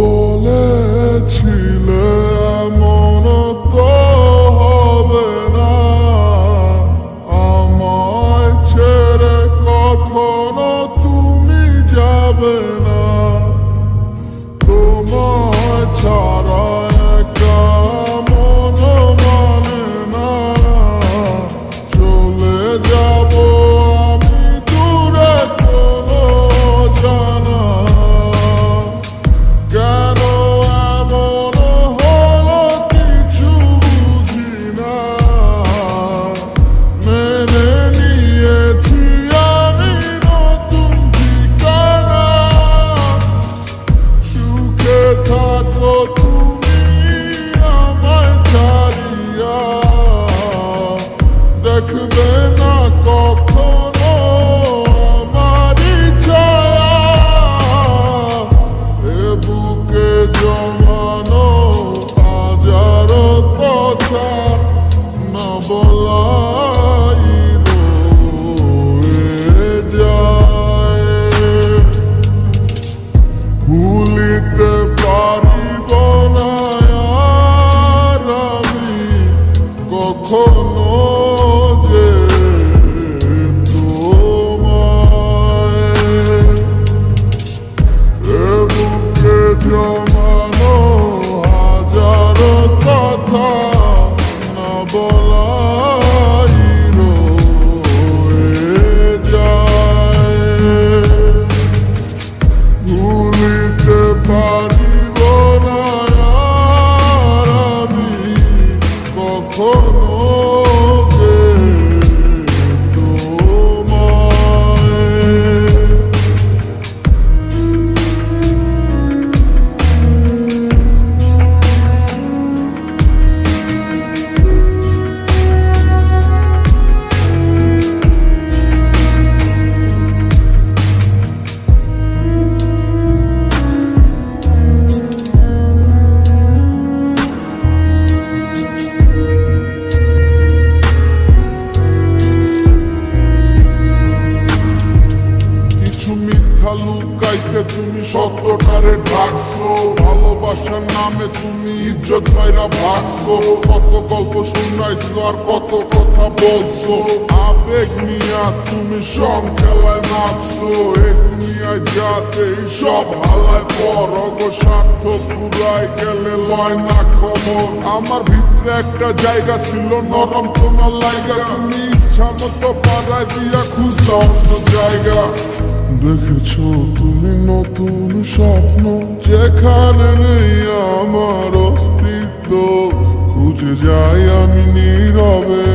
বলেছিলে এমন তো হবে না, আমায় ছেড়ে কখনো তুমি যাবে না। তোমায় ছাড়া একা মন মানে না, চলে যাব আমি দূরে কোনো জানা। কেন এমন হলো কিছু বুঝি না, মেনে নিয়েছি আমি নতুন ঠিকানা। সুখে থাকো তুমি আমায় ছাড়িয়া, দেখবে না কখনো আমারই ছায়া। এ বুকে জমানো হাজারো কথা না বলাই রয়ে যায়। ভুলিতে পারিব না আর আমি কখনো যে তোমায়। এ বুকে জমানো হাজারো কথা না বলাই রয়ে যায়। ভুলিতে পারিব না আর আমি কখনো যে তোমায়। কিছু মিথ্যা লুকাইতে তুমি সত্যটারে ঢাকছো, ভালোবাসার নামে তুমি ইজ্জত পাইরা ভাগছো। কত গল্প শুনাইছো আর কত কথা বলছো, আবেগ নিয়া তুমি সব খেলায় নাচছো। এ দুনিয়ায় যাতে সব হালায় পর, অগ স্বার্থ পুরাই গেলে লয় না খবর। আমার ভিতরে একটা জায়গা ছিল নরম তোমার লাইগা, তুমি ইচ্ছা মতো পাড়ায় দিয়া খুঁজলা অন্য জায়গা। দেখেছো তুমি নতুন স্বপ্ন, যেখানে নেই আমার অস্তিত্ব। খুঁজে যাই আমি নীরবে